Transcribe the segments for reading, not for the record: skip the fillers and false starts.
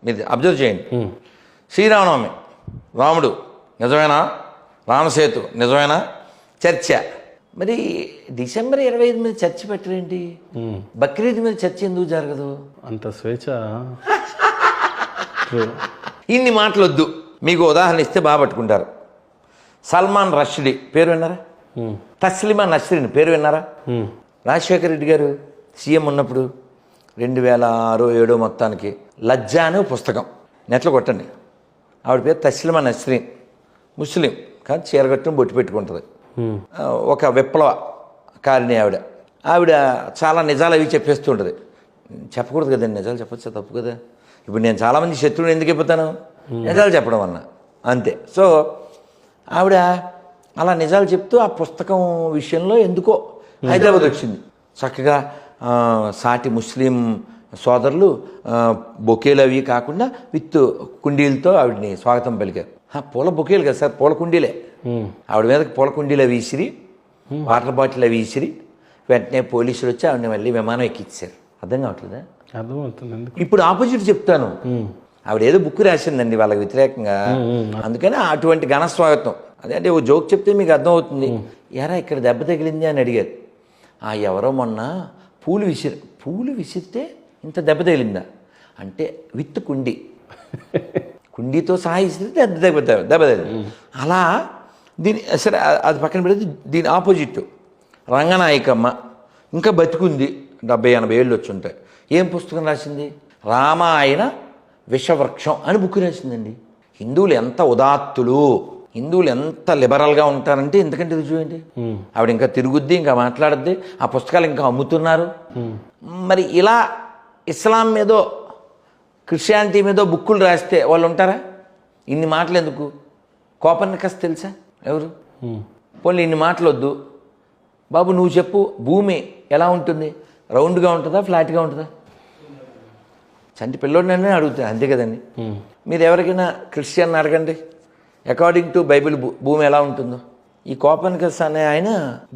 మీరు అబ్జర్వ్ చేయండి. శ్రీరామనవమి, రాముడు నిజమేనా? రామసేతు నిజమేనా? చర్చ. మరి డిసెంబర్ 25 మీద చర్చ పెట్టరేంటి? బక్రీద్ మీద చర్చ ఎందుకు జరగదు? అంత స్వేచ్ఛ. ఇన్ని మాటలు వద్దు. మీకు ఉదాహరణ ఇస్తే బాగా పట్టుకుంటారు. సల్మాన్ రష్డీ పేరు విన్నారా? తస్లిమా నస్రీన్ పేరు విన్నారా? రాజశేఖర రెడ్డి గారు సీఎం ఉన్నప్పుడు 2006-07 మొత్తానికి లజ్జా అనే పుస్తకం నెట్లో కొట్టండి. ఆవిడ పేరు తస్లిమా నస్రీన్, ముస్లిం కానీ చీరగట్టును బొట్టు పెట్టుకుంటుంది. ఒక విప్లవకారిణి ఆవిడ. ఆవిడ చాలా నిజాలు అవి చెప్పేస్తూ ఉంటుంది. చెప్పకూడదు కదండి, నిజాలు చెప్పచ్చా? తప్పు కదా. ఇప్పుడు నేను చాలామంది శత్రువుని ఎందుకు అయిపోతాను? నిజాలు చెప్పడం అన్న అంతే. సో ఆవిడ అలా నిజాలు చెప్తూ ఆ పుస్తకం విషయంలో ఎందుకో హైదరాబాద్ వచ్చింది. చక్కగా సాటి ముస్లిం సోదరులు బొకేలు అవి కాకుండా విత్ కుండీలతో ఆవిడని స్వాగతం పలికారు. పూల బొకేలు కదా సార్, పూల కుండీలే. ఆవిడ మీదకి పూల కుండీలు అవి విసిరి, వాటర్ బాటిల్ అవి విసిరి, వెంటనే పోలీసులు వచ్చి ఆవిడని మళ్ళీ విమానం ఎక్కించారు. అర్థం కావట్లేదా? అర్థమవుతుంది. ఇప్పుడు ఆపోజిట్ చెప్తాను. ఆవిడ ఏదో బుక్ రాసిందండి వాళ్ళకి వ్యతిరేకంగా, అందుకని అటువంటి ఘన స్వాగతం. అదే అంటే ఓ జోక్ చెప్తే మీకు అర్థమవుతుంది. ఎరా ఇక్కడ దెబ్బ తగిలింది అని అడిగారు. ఎవరో మొన్న పూలు విసిరితే ఇంత దెబ్బ తగిలిందా అంటే విత్ కుండీతో సహా విసిరితే దెబ్బ తగిలింది. అలా దీని సరే అది పక్కన పెడితే దీని ఆపోజిట్ రంగనాయకమ్మ ఇంకా బతికుంది, 70-80 ఏళ్ళు వచ్చి ఉంటాయి. ఏం పుస్తకం రాసింది? రామాయణ విషవృక్షం అని బుక్ రాసిందండి. హిందువులు ఎంత ఉదాత్తులు, హిందువులు ఎంత లిబరల్గా ఉంటారంటే ఎందుకంటే రుజువేంటి? ఆవిడ ఇంకా తిరుగుద్ది, ఇంకా మాట్లాడద్ది, ఆ పుస్తకాలు ఇంకా అమ్ముతున్నారు. మరి ఇలా ఇస్లాం మీదో క్రిస్టియానిటీ మీదో బుక్కులు రాస్తే వాళ్ళు ఉంటారా? ఇన్ని మాటలు ఎందుకు? కోపర్నికస్ తెలుసా ఎవరు? పోనీ ఇన్ని మాటలు వద్దు బాబు, నువ్వు చెప్పు, భూమి ఎలా ఉంటుంది? రౌండ్గా ఉంటుందా, ఫ్లాట్గా ఉంటుందా? చంటి పిల్లోడినైనా అడుగుతా, అంతే కదండి. మీరు ఎవరికైనా క్రిస్టియన్ అడగండి, అకార్డింగ్ టు బైబిల్ భూమి ఎలా ఉంటుందో. ఈ కోపర్నికస్ అనే ఆయన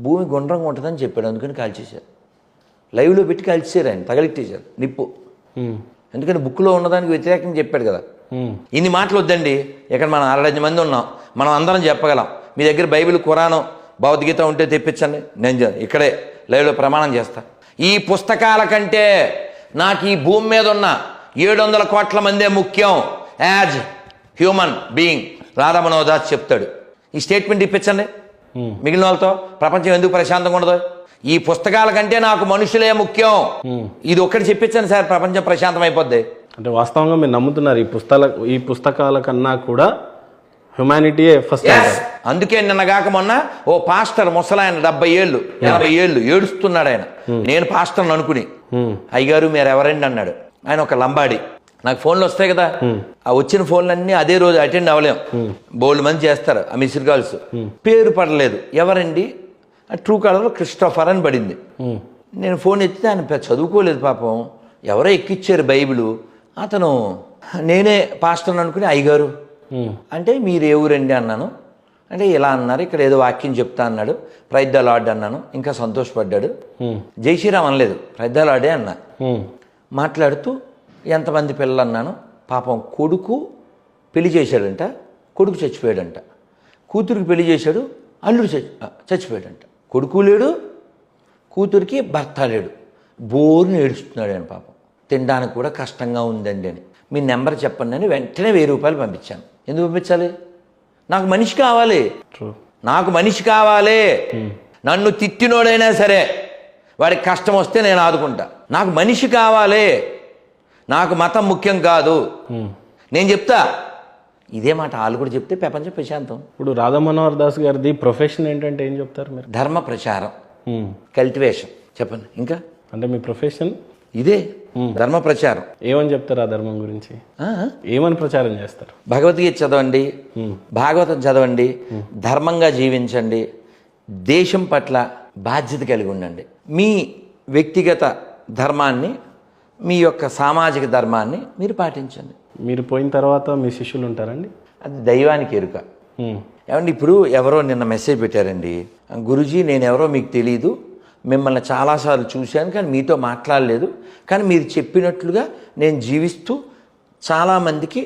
భూమి గుండ్రంగా ఉంటుందని చెప్పాడు, అందుకని కాల్చేశారు. లైవ్లో పెట్టి కాల్చేశారు, ఆయన తగలెట్టేశారు నిప్పు. ఎందుకంటే బుక్లో ఉన్నదానికి వ్యతిరేకంగా చెప్పాడు కదా. ఇన్ని మాటలు వద్దండి. ఇక్కడ మనం 60 మంది ఉన్నాం, మనం అందరం చెప్పగలం. మీ దగ్గర బైబిల్, ఖురాను, భగవద్గీత ఉంటే తెప్పించండి, నేను ఇక్కడే లైవ్లో ప్రమాణం చేస్తా. ఈ పుస్తకాల కంటే నాకు ఈ భూమి మీద ఉన్న 700 కోట్ల మందే ముఖ్యం as human being. Radha Manohar Das చెప్తాడు. ఈ స్టేట్మెంట్ ఇప్పించండి మిగిలిన వాళ్ళతో. ప్రపంచం ఎందుకు ప్రశాంతంగా ఉండదు? ఈ పుస్తకాల కంటే నాకు మనుషులే ముఖ్యం. ఇది ఒక్కటి చెప్పించండి సార్, ప్రపంచం ప్రశాంతం అయిపోద్ది. అంటే వాస్తవంగా మీరు నమ్ముతున్నారు ఈ పుస్తకాల కన్నా కూడా హ్యుమానిటీయే ఫస్ట్? అందుకే నిన్నగాక మొన్న ఓ పాస్టర్ ముసలాయన 70 ఏళ్ళు 80 ఏళ్ళు ఏడుస్తున్నాడు. ఆయన నేను పాస్టర్ని అనుకుని, అయ్యగారు మీరు ఎవరండి అన్నాడు. ఆయన ఒక లంబాడి. నాకు ఫోన్లు వస్తాయి కదా, ఆ వచ్చిన ఫోన్లన్నీ అదే రోజు అటెండ్ అవ్వలేం, బోల్డ్ మంది చేస్తారు ఆ మిస్డ్ కాల్స్. పేరు పడలేదు, ఎవరండి? ట్రూ కాలర్లో క్రిస్టోఫర్ అని పడింది. నేను ఫోన్ ఎత్తితే ఆయన చదువుకోలేదు పాపం, ఎవరో ఎక్కిచ్చారు బైబిల్. అతను నేనే పాస్టర్ని అనుకుని అయ్యగారు అంటే మీరు ఏ ఊరండి అన్నాను. అంటే ఇలా అన్నారు, ఇక్కడ ఏదో వాక్యం చెప్తా అన్నాడు. ప్రైజ్ ద లార్డ్ అన్నాను, ఇంకా సంతోషపడ్డాడు. జై శ్రీరామ్ అనలేదు, ప్రైజ్ ద లార్డే అన్నా. మాట్లాడుతూ ఎంతమంది పిల్లలు అన్నాను. పాపం కొడుకు పెళ్లి చేశాడంట, కొడుకు చచ్చిపోయాడంట. కూతురికి పెళ్లి చేశాడు, అల్లుడు చచ్చిపోయాడంట. కొడుకు లేడు, కూతురికి భర్త లేడు. బోరుని ఏడుస్తున్నాడు ఆయన పాపం. తినడానికి కూడా కష్టంగా ఉందండి అని. మీ నెంబర్ చెప్పండి అని వెంటనే 1000 రూపాయలు పంపించాను. ఎందుకు పంపించాలి? నాకు మనిషి కావాలి, నాకు మనిషి కావాలి. నన్ను తిట్టినోడైనా సరే వాడికి కష్టం వస్తే నేను ఆదుకుంటా. నాకు మనిషి కావాలి, నాకు మతం ముఖ్యం కాదు. నేను చెప్తా ఇదే మాట వాళ్ళు కూడా చెప్తే ప్రపంచం ప్రశాంతం. ఇప్పుడు రాధా మనోహర్ దాస్ గారిది ప్రొఫెషన్ ఏంటంటే ఏం చెప్తారు మీరు? ధర్మ ప్రచారం, కల్టివేషన్. చెప్పండి ఇంకా. అంటే మీ ప్రొఫెషన్ ఇదే, ధర్మ ప్రచారం. ఏమని చెప్తారు ఆ ధర్మం గురించి? ఏమని ప్రచారం చేస్తారు? భగవద్గీత చదవండి, భాగవతం చదవండి, ధర్మంగా జీవించండి, దేశం పట్ల బాధ్యత కలిగి ఉండండి. మీ వ్యక్తిగత ధర్మాన్ని, మీ యొక్క సామాజిక ధర్మాన్ని మీరు పాటించండి. మీరు పోయిన తర్వాత మీ శిష్యులు ఉంటారండి? అది దైవానికి ఎరుక. ఏమండి, ఇప్పుడు ఎవరో నిన్న మెసేజ్ పెట్టారండి, గురూజీ నేను ఎవరో మీకు తెలీదు, మిమ్మల్ని చాలాసార్లు చూశాను కానీ మీతో మాట్లాడలేదు, కానీ మీరు చెప్పినట్లుగా నేను జీవిస్తూ చాలామందికి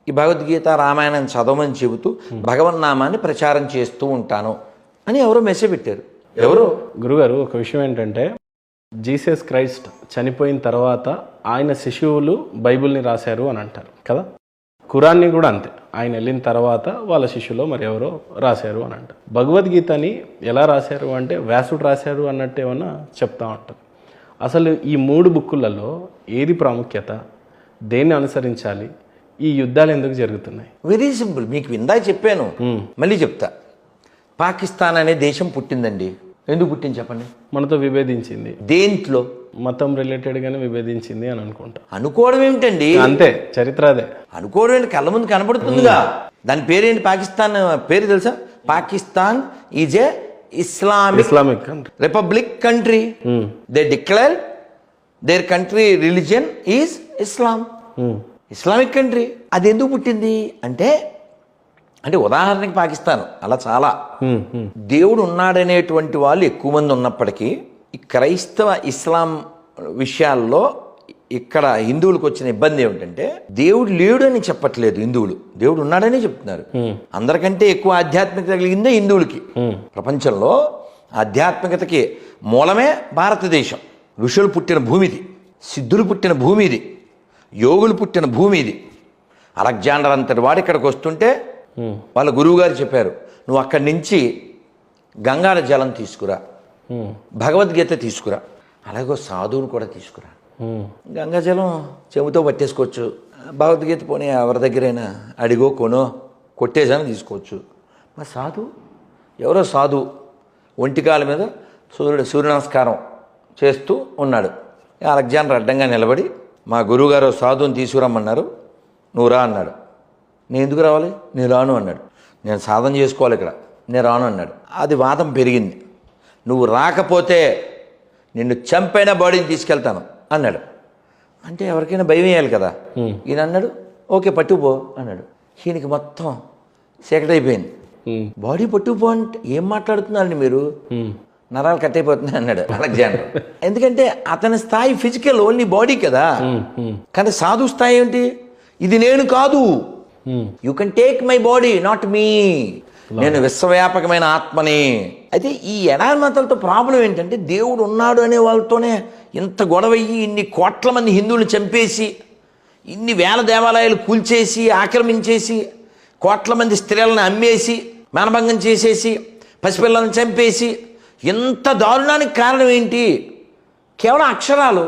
ఈ భగవద్గీత రామాయణం చదవమని చెబుతూ భగవన్నామాన్ని ప్రచారం చేస్తూ ఉంటాను అని ఎవరో మెసేజ్ పెట్టారు. ఎవరో గురుగారు, ఒక విషయం ఏంటంటే జీసస్ క్రైస్ట్ చనిపోయిన తర్వాత ఆయన శిష్యువులు బైబిల్ని రాశారు అని అంటారు కదా. ఖురాన్ని కూడా అంతే, ఆయన వెళ్ళిన తర్వాత వాళ్ళ శిష్యులు మరి ఎవరో రాశారు అని అంటారు. భగవద్గీతని ఎలా రాశారు అంటే వ్యాసుడు రాశారు అన్నట్టు ఏమన్నా చెప్తా ఉంటారు. అసలు ఈ 3 బుక్కులలో ఏది ప్రాముఖ్యత, దేన్ని అనుసరించాలి, ఈ యుద్ధాలు ఎందుకు జరుగుతున్నాయి? వెరీ సింపుల్, మీకు ఇందాక చెప్పాను, మళ్ళీ చెప్తా. పాకిస్తాన్ అనే దేశం పుట్టిందండి. ఎందుకు పుట్టింది చెప్పండి? మనతో విభేదించింది. దేంట్లో? మతం రిలేటెడ్గానే విభేదించింది అని అనుకుంటా. అనుకోవడం ఏమిటండి? అంతే, చరిత్ర అదే. అనుకోవడం ఏంటి? కళ్ళ ముందు కనబడుతుందిగా. దాని పేరేంటి? పాకిస్తాన్ పేరు తెలుసా? Pakistan is a Islamic country, republic country. They declare there country religion is Islam, Islamic country. అది ఎందుకు పుట్టింది అంటే ఉదాహరణకి పాకిస్తాన్ అలా చాలా దేవుడు ఉన్నాడనేటువంటి వాళ్ళు ఎక్కువ మంది ఉన్నప్పటికీ ఈ క్రైస్తవ ఇస్లాం విషయాల్లో ఇక్కడ హిందువులకు వచ్చిన ఇబ్బంది ఏమిటంటే దేవుడు లేడు అని చెప్పట్లేదు హిందువులు, దేవుడు ఉన్నాడని చెప్తున్నారు. అందరికంటే ఎక్కువ ఆధ్యాత్మికత కలిగిందే హిందువులకి. ప్రపంచంలో ఆధ్యాత్మికతకి మూలమే భారతదేశం. ఋషులు పుట్టిన భూమిది, సిద్ధులు పుట్టిన భూమి ఇది, యోగులు పుట్టిన భూమి ఇది. అలెగ్జాండర్ అంతటి వాడు ఇక్కడికి వస్తుంటే వాళ్ళ గురువు గారు చెప్పారు, నువ్వు అక్కడి నుంచి గంగాల జలం తీసుకురా, భగవద్గీత తీసుకురా, అలాగే సాధువులు కూడా తీసుకురా. గంగాజలం చెవితో పట్టేసుకోవచ్చు, భగవద్గీత పోనీ ఎవరి దగ్గరైనా అడిగో కొనో కొట్టేసాను తీసుకోవచ్చు. మరి సాధువు ఎవరో సాధువు ఒంటికాల మీద సూర్య నమస్కారం చేస్తూ ఉన్నాడు. అలెగ్జాండర్ అడ్డంగా నిలబడి మా గురువుగారు సాధువుని తీసుకురమ్మన్నారు, నువ్వు రా అన్నాడు. నేను ఎందుకు రావాలి? నేను రాను అన్నాడు. నేను సాధన చేసుకోవాలి ఇక్కడ, నేను రాను అన్నాడు. అది వాదం పెరిగింది. నువ్వు రాకపోతే నిన్ను చంపైన బాడీని తీసుకెళ్తాను అన్నాడు. అంటే ఎవరికైనా భయం వేయాలి కదా. ఈయన అన్నాడు ఓకే పట్టుకుపో అన్నాడు. ఈయనకి మొత్తం సెకండ్ అయిపోయింది. బాడీ పట్టుకుపో అంటే ఏం మాట్లాడుతున్నారండి మీరు, నరాలు కట్ అయిపోతున్నాయి అన్నాడు అలెగ్జాండర్. ఎందుకంటే అతని స్థాయి ఫిజికల్ ఓన్లీ బాడీ కదా. కానీ సాధు స్థాయి ఏంటి? ఇది నేను కాదు, you can take my body not me, నేను విశ్వవ్యాపకమైన ఆత్మని. అయితే ఈ ఎడామతలతో ప్రాబ్లం ఏంటంటే దేవుడు ఉన్నాడు అనే వాళ్ళతోనే ఇంత గొడవయ్యి ఇన్ని కోట్ల మంది హిందువులు చంపేసి, ఇన్ని వేల దేవాలయాలు కూల్చేసి ఆక్రమించేసి, కోట్ల మంది స్త్రీలను అమ్మేసి మానభంగం చేసేసి, పసిపిల్లలను చంపేసి, ఇంత దారుణానికి కారణం ఏంటి? కేవలం అక్షరాలు.